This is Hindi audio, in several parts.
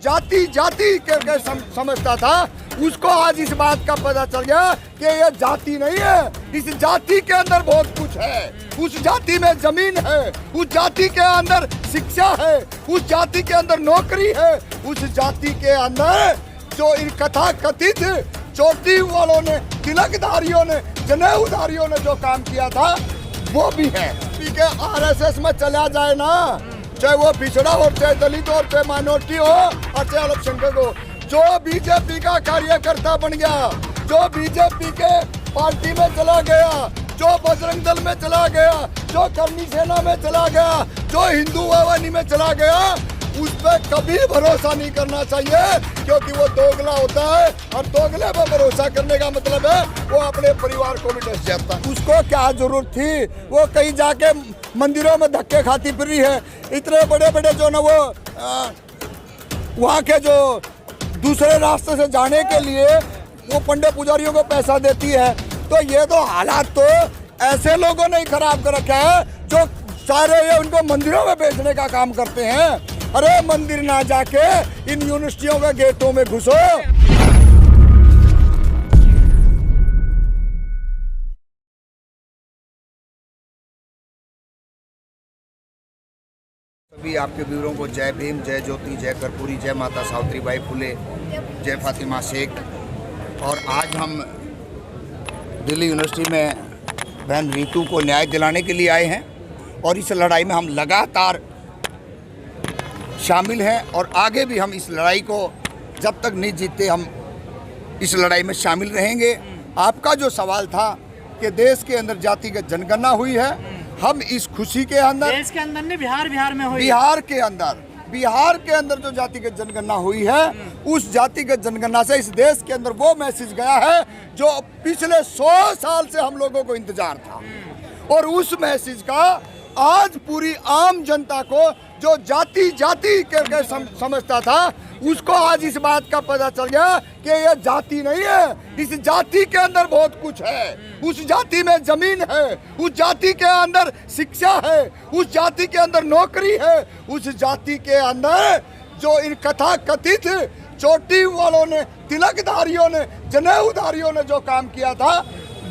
जाति जाति करके समझता था, उसको आज इस बात का पता चल गया कि ये जाति नहीं है, इस जाति के अंदर बहुत कुछ है। उस जाति में जमीन है, उस जाति के अंदर शिक्षा है, उस जाति के अंदर नौकरी है, उस जाति के अंदर जो इन कथा कथित चोटी वालों ने, तिलकधारियों ने, जनेऊधारियों ने जो काम किया था वो भी है। आरएसएस में चला जाए ना, चाहे वो पिछड़ा हो, चाहे दलित हो, चाहे माइनॉरिटी हो और चाहे अल्पसंख्यक हो, जो बीजेपी का कार्यकर्ता बन गया, जो बीजेपी के पार्टी में चला गया, जो बजरंग दल में चला गया, जो कर्मी सेना में चला गया, जो हिंदू वाहिनी में चला गया, उस पर कभी भरोसा नहीं करना चाहिए, क्योंकि वो दोगला होता है और दोगले पर भरोसा करने का मतलब है वो अपने परिवार को भी डस जाता है। उसको क्या जरूरत थी, वो कहीं जाके मंदिरों में धक्के खाती फिर रही है। इतने बड़े बड़े जो ना वो वहाँ के जो दूसरे रास्ते से जाने के लिए वो पंडित पुजारियों को पैसा देती है। तो ये तो हालात तो ऐसे लोगों ने ही खराब कर रखा है जो सारे ये उनको मंदिरों में बेचने का काम करते हैं। अरे मंदिर ना जाके इन यूनिवर्सिटियों के गेटों में घुसो। सभी आपके व्यूअरों को जय भीम, जय ज्योति, जय कर्पूरी, जय माता सावित्रीबाई फुले, जय फातिमा शेख। और आज हम दिल्ली यूनिवर्सिटी में बहन रीतू को न्याय दिलाने के लिए आए हैं और इस लड़ाई में हम लगातार शामिल हैं और आगे भी हम इस लड़ाई को जब तक नहीं जीतते हम इस लड़ाई में शामिल रहेंगे। आपका जो सवाल था कि देश के अंदर जातिगत जनगणना हुई है, हम इस खुशी के अंदर, देश के अंदर नहीं, बिहार में हुई, बिहार के अंदर जो जातिगत जनगणना हुई है, उस जातिगत जनगणना से इस देश के अंदर वो मैसेज गया है जो पिछले 100 साल से हम लोगों को इंतजार था। और उस मैसेज का आज पूरी आम जनता को जो जाति जाति करके समझता था, उसको आज इस बात का पता चल गया कि ये जाति नहीं है, इस जाति के अंदर बहुत कुछ है। उस जाति में जमीन है, उस जाति के अंदर शिक्षा है, उस जाति के अंदर नौकरी है, उस जाति के अंदर जो इन कथा कथित चोटी वालों ने, तिलकधारियों ने, जनेऊधारियों ने जो काम किया था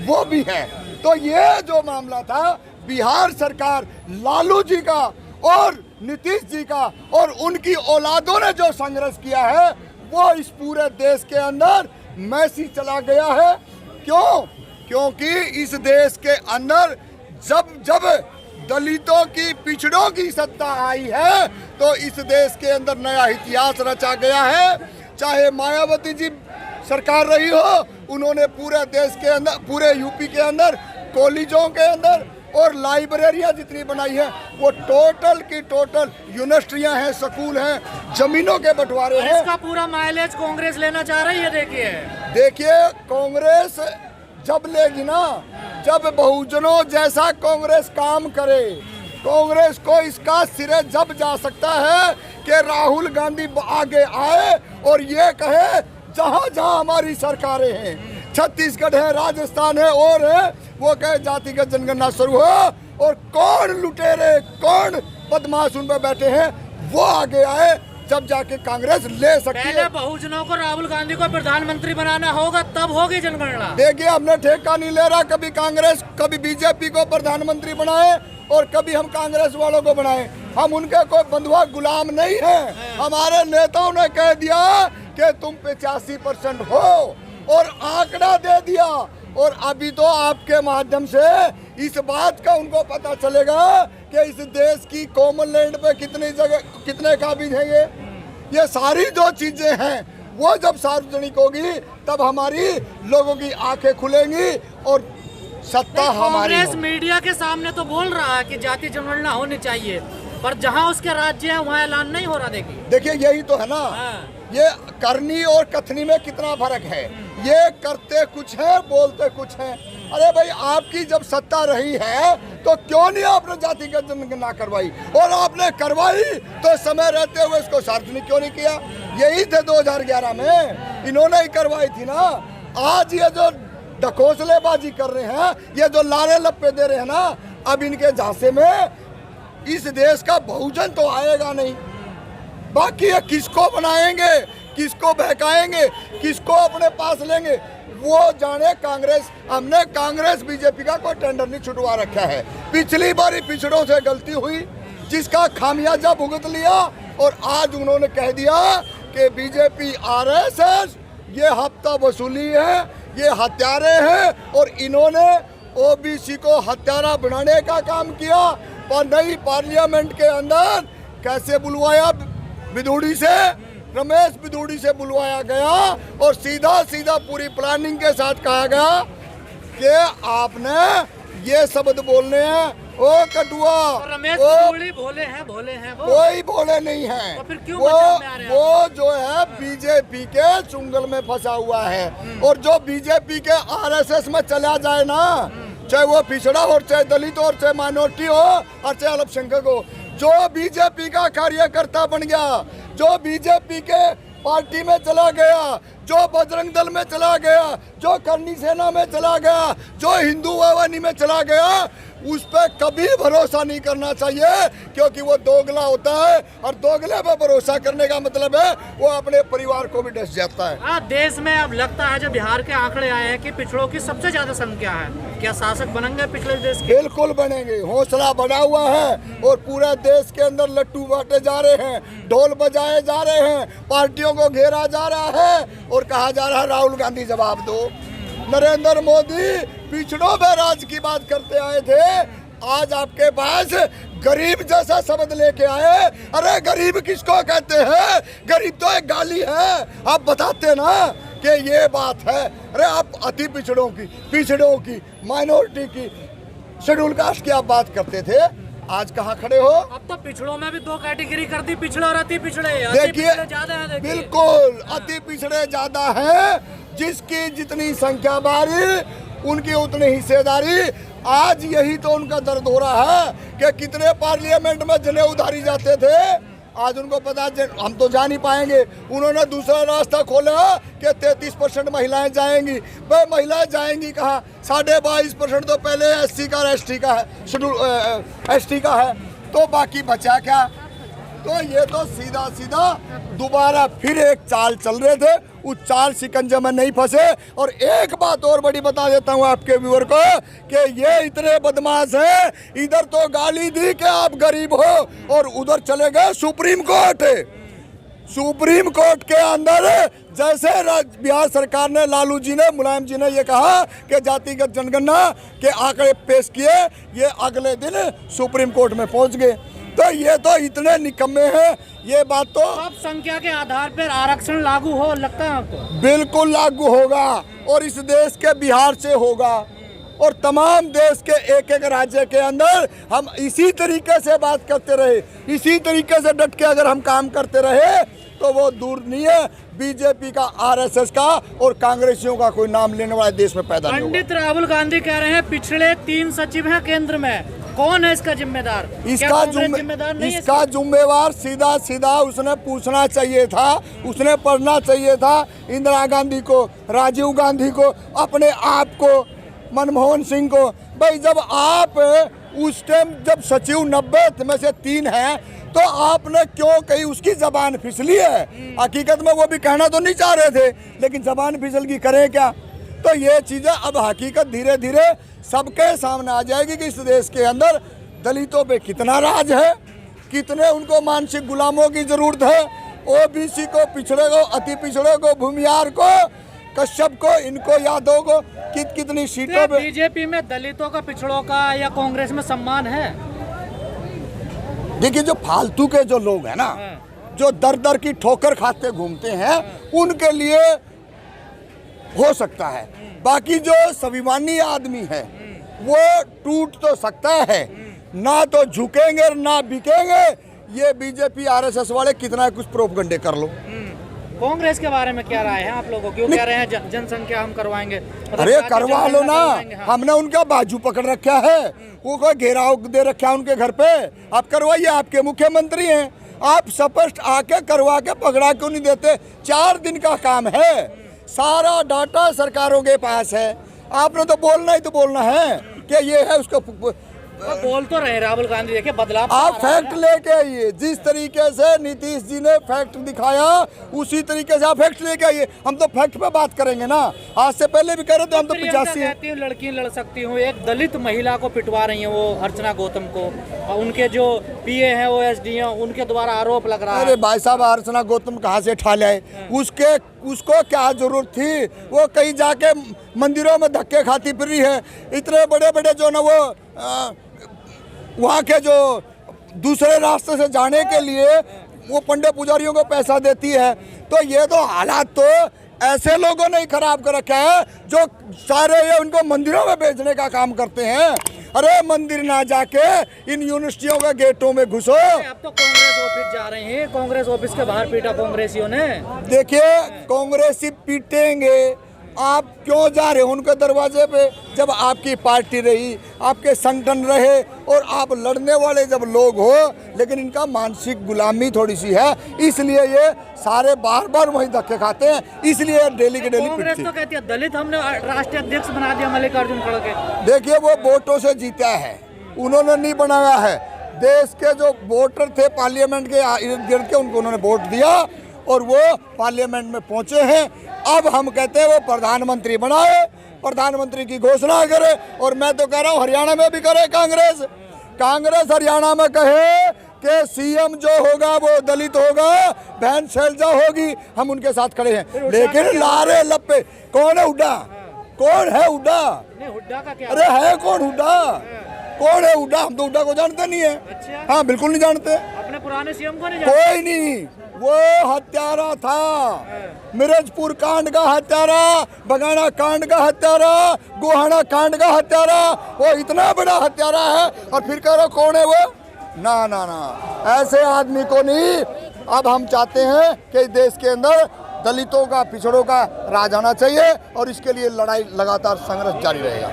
वो भी है। तो ये जो मामला था, बिहार सरकार, लालू जी का और नीतीश जी का और उनकी औलादों ने जो संघर्ष किया है, वो इस पूरे देश के अंदर मैसेज चला गया है। क्यों? क्योंकि इस देश के अंदर जब दलितों की, पिछड़ों की सत्ता आई है, तो इस देश के अंदर नया इतिहास रचा गया है। चाहे मायावती जी सरकार रही हो, उन्होंने पूरे देश के अंदर, पूरे यूपी के अंदर कॉलेजों के अंदर और लाइब्रेरियां जितनी बनाई है, वो टोटल की टोटल यूनिवर्सिटियां हैं, स्कूल हैं, जमीनों के बंटवारे हैं। इसका पूरा माइलेज कांग्रेस लेना चाह रही है। देखिए कांग्रेस जब लेगी ना, जब बहुजनों जैसा कांग्रेस काम करे, कांग्रेस को इसका सिरे जब जा सकता है कि राहुल गांधी आगे आए और ये कहे जहां जहां हमारी सरकारें हैं, छत्तीसगढ़ है, राजस्थान है और है, वो कहे जातिगत जनगणना शुरू हो और कौन लुटेरे, कौन बदमाश उन पर बैठे हैं वो आगे आए, जब जाके कांग्रेस ले सकती है। बहुजनों को राहुल गांधी को प्रधानमंत्री बनाना होगा, तब होगी जनगणना। देखिए, हमने ठेका नहीं ले रहा, कभी कांग्रेस, कभी बीजेपी को प्रधानमंत्री बनाए और कभी हम कांग्रेस वालों को बनाए। हम उनके कोई बंधुआ गुलाम नहीं है। हमारे नेताओं ने कह दिया कि तुम 85% हो और आंकड़ा दे दिया, और अभी तो आपके माध्यम से इस बात का उनको पता चलेगा कि इस देश की कॉमन लैंड पे कितनी जगह, कितने काबिज है ये सारी जो चीजें हैं वो जब सार्वजनिक होगी तब हमारी लोगों की आंखें खुलेंगी और सत्ता हमारी। कांग्रेस मीडिया के सामने तो बोल रहा है कि जाति जनगणना होनी चाहिए, पर जहां उसके राज्य है वहां ऐलान नहीं हो रहा। देखिए यही तो है ना, ये करनी और कथनी में कितना फर्क है। ये करते कुछ है, बोलते कुछ है। अरे भाई, आपकी जब सत्ता रही है तो क्यों नहीं आपने जातिगत जनगणना करवाई, और आपने करवाई तो समय रहते हुए इसको सार्वजनिक क्यों नहीं किया। यही थे 2011 में, इन्होंने ही करवाई थी ना। आज ये जो ढकोसलेबाजी कर रहे हैं, ये जो लारे लप्पे दे रहे हैं ना, अब इनके झांसे में इस देश का बहुजन तो आएगा नहीं। बाकी ये किसको बनाएंगे, किसको बहकाएंगे, किसको अपने पास लेंगे, वो जाने कांग्रेस। हमने कांग्रेस बीजेपी का कोई टेंडर नहीं छुटवा रखा है। पिछली बार पिछड़ों से गलती हुई जिसका खामियाजा भुगत लिया, और आज उन्होंने कह दिया कि बीजेपी आरएसएस ये हफ्ता वसूली है, ये हत्यारे हैं, और इन्होंने ओबीसी को हत्यारा बनाने का काम किया। और नई पार्लियामेंट के अंदर कैसे बुलवाया, बिदूड़ी से, रमेश बिदूड़ी से बुलवाया गया, और सीधा सीधा पूरी प्लानिंग के साथ कहा गया कि आपने ये शब्द बोलने हैं। ओ कटुआ, रमेश बिदूड़ी भोले हैं वो, कोई भोले नहीं है। तो फिर क्यों बचाव में आ रहे हैं वो जो है बीजेपी के चुंगल में फंसा हुआ है, और जो बीजेपी के आरएसएस में चला जाए ना, चाहे वो पिछड़ा हो, चाहे दलित हो, चाहे माइनॉरिटी हो, और चाहे अल्पसंख्यक हो, जो बीजेपी का कार्यकर्ता बन गया, जो बीजेपी के पार्टी में चला गया, जो बजरंग दल में चला गया, जो करनी सेना में चला गया, जो हिंदू वाहिनी में चला गया, उस पर कभी भरोसा नहीं करना चाहिए, क्योंकि वो दोगला होता है, और दोगले पे भरोसा करने का मतलब है वो अपने परिवार को भी डस जाता है। देश में अब लगता है जब बिहार के आंकड़े आए हैं कि पिछड़ों की सबसे ज्यादा संख्या है, क्या शासक बनेंगे पिछले देश के? बिल्कुल बनेंगे, हौसला बढ़ा हुआ है, और पूरे देश के अंदर लट्टू बांटे जा रहे हैं, ढोल बजाए जा रहे हैं, पार्टियों को घेरा जा रहा है, और कहा जा रहा है राहुल गांधी जवाब दो। नरेंद्र मोदी पिछड़ों में राज की बात करते आए थे, आज आपके पास गरीब जैसा शब्द लेके आए। अरे गरीब किसको कहते हैं? गरीब तो एक गाली है। आप बताते ना कि ये बात है। अरे आप अति पिछड़ों की, माइनॉरिटी की, शेड्यूल कास्ट की आप बात करते थे, आज कहाँ खड़े हो? अब तो पिछड़ों में भी दो कैटेगरी कर दी, पिछड़े और अति पिछड़े। देखिए ज्यादा है, बिल्कुल अति पिछड़े ज्यादा है, जिसकी जितनी संख्या बारी उनकी उतनी हिस्सेदारी। आज यही तो उनका दर्द हो रहा है कि कितने पार्लियामेंट में जने उधारी जाते थे, आज उनको पता हम तो जा नहीं पाएंगे। उन्होंने दूसरा रास्ता खोला कि 33% महिलाएं जाएंगी। भाई महिलाएं जाएंगी कहाँ? 22.5% तो पहले SC का और ST का है, शेड्यूल ST का है, तो बाकी बचा क्या? तो ये तो सीधा सीधा दोबारा फिर एक चाल चल रहे थे, उस चाल शिकंजे में नहीं फंसे। और एक बात और बड़ी बता देता हूँ आपके व्यूअर को कि ये इतने बदमाश हैं, इधर तो गाली दी कि आप गरीब हो, और उधर चले गए सुप्रीम कोर्ट। सुप्रीम कोर्ट के अंदर जैसे बिहार सरकार ने, लालू जी ने, मुलायम जी ने ये कहा कि जातिगत जनगणना के आंकड़े पेश किए, ये अगले दिन सुप्रीम कोर्ट में पहुंच गए। तो ये तो इतने निकम्मे हैं, ये बात तो अब संख्या के आधार पर आरक्षण लागू हो लगता है आपको? बिल्कुल लागू होगा, और इस देश के बिहार से होगा, और तमाम देश के एक एक राज्य के अंदर हम इसी तरीके से बात करते रहे, इसी तरीके से डट के अगर हम काम करते रहे, तो वो दूर नहीं है बीजेपी का, आरएसएस का और कांग्रेसियों का कोई नाम लेने वाला देश में पैदा नहीं होगा। पंडित राहुल गांधी कह रहे हैं पिछले 3 सचिव हैं केंद्र में, कौन है इसका जिम्मेदार? इसका जिम्मेवार सीधा सीधा उसने पूछना चाहिए था, उसने पढ़ना चाहिए था इंदिरा गांधी को, राजीव गांधी को, अपने आप को, मनमोहन सिंह को। भाई जब आप उस टाइम जब सचिव 90 में से 3 हैं, तो आपने क्यों कही उसकी जबान फिसली है? हकीकत में वो भी कहना तो नहीं चाह रहे थे, लेकिन जबान फिसल की करें क्या? तो ये चीजें अब हकीकत धीरे धीरे सबके सामने आ जाएगी कि इस देश के अंदर दलितों पे कितना राज है, कितने उनको मानसिक गुलामों की जरूरत है। ओबीसी को, पिछड़े को, अति पिछड़े को, भूमियार को, कश्यप को, इनको, यादव को कितनी सीटों पे। बीजेपी में दलितों का, पिछड़ों का या कांग्रेस में सम्मान है? देखिए जो फालतू के जो लोग हैं ना, जो दर दर की ठोकर खाते घूमते हैं, उनके लिए हो सकता है, बाकी जो स्वाभिमानी आदमी है वो टूट तो सकता है, ना तो झुकेंगे और ना बिकेंगे। ये बीजेपी आरएसएस वाले कितना कुछ प्रोपगंडे कर लो। कांग्रेस के बारे में क्या राय है आप लोगों की? कह रहे हैं जनसंख्या हम करवाएंगे। अरे करवा लो ना, हमने उनका बाजू पकड़ रखा है, वो कोई घेराव दे रखा है उनके घर पे। आप करवाइए, आपके मुख्यमंत्री हैं, आप स्पष्ट आके करवा के पकड़ा क्यों नहीं देते? 4 दिन का काम है, सारा डाटा सरकारों के पास है, आपने तो बोलना ही तो बोलना है कि ये है, उसको तो बोल तो रहे राहुल गांधी, देखिए बदलाव तो आप आ रहा है। फैक्ट लेके आइए। जिस तरीके से नीतीश जी ने फैक्ट दिखाया उसी तरीके से आप फैक्ट लेके आइए। हम तो फैक्ट पे बात करेंगे ना। आज से पहले भी कह रहे थे हम तो प्रियंका 85 कहती हूँ लड़की लड़ सकती हूँ, एक दलित महिला को पिटवा रही है वो अर्चना गौतम को, और उनके जो पीए हैं ओएसडी हैं उनके द्वारा आरोप लग रहा अरे है। भाई साहब, अर्चना गौतम कहाँ से ठा लाए? उसको क्या जरूरत थी? वो कहीं जाके मंदिरों में धक्के खाती फिर रही है। इतने बड़े बड़े जो ना वो वहाँ के जो दूसरे रास्ते से जाने के लिए वो पंडित पुजारियों को पैसा देती है। तो ये तो हालात तो ऐसे लोगों ने ही खराब कर रखा है जो सारे ये उनको मंदिरों में बेचने का काम करते हैं। अरे मंदिर ना जाके इन यूनिवर्सिटियों के गेटों में घुसो। अब तो कांग्रेस ऑफिस जा रहे हैं, कांग्रेस ऑफिस के बाहर पीटा कांग्रेसियों ने। देखिए, कांग्रेसी पीटेंगे, आप क्यों जा रहे हो उनके दरवाजे पे? जब आपकी पार्टी रही, आपके संगठन रहे और आप लड़ने वाले जब लोग हो, लेकिन इनका मानसिक गुलामी थोड़ी सी है, इसलिए ये सारे बार बार वही धक्के खाते हैं, इसलिए डेली के डेली कांग्रेस पिटते तो हैं। कहती है दलित हमने राष्ट्रीय अध्यक्ष बना दिया मल्लिकार्जुन खड़गे। देखिए, वो वोटों से जीता है, उन्होंने नहीं बनाया है। देश के जो वोटर थे पार्लियामेंट के इर्द गिर्द के, उनको उन्होंने वोट दिया और वो पार्लियामेंट में पहुंचे हैं। अब हम कहते हैं वो प्रधानमंत्री बनाए, प्रधानमंत्री की घोषणा करे। और मैं तो कह रहा हूँ हरियाणा में भी करे कांग्रेस हरियाणा में कहे कि सीएम जो होगा वो दलित होगा, बहन शैलजा होगी, हम उनके साथ खड़े हैं। लेकिन लारे लप्पे कौन है हुड्डा? कौन है हुड्डा? नहीं, हुड्डा का क्या? अरे है कौन हुड्डा? कौन है हुड्डा? हम तो हुड्डा को जानते नहीं है। अच्छा। हाँ, बिल्कुल नहीं जानते। अपने पुराने सीएम को नहीं जानते? कोई नहीं, वो हत्यारा था। मिर्जपुर कांड का हत्यारा, बगाना कांड का हत्यारा, गोहाना कांड का हत्यारा, वो इतना बड़ा हत्यारा है और फिर कह रहे हो कौन है वो? ना ना ना, ऐसे आदमी को नहीं। अब हम चाहते हैं कि देश के अंदर दलितों का, पिछड़ों का राज आना चाहिए और इसके लिए लड़ाई लगातार संघर्ष जारी रहेगा।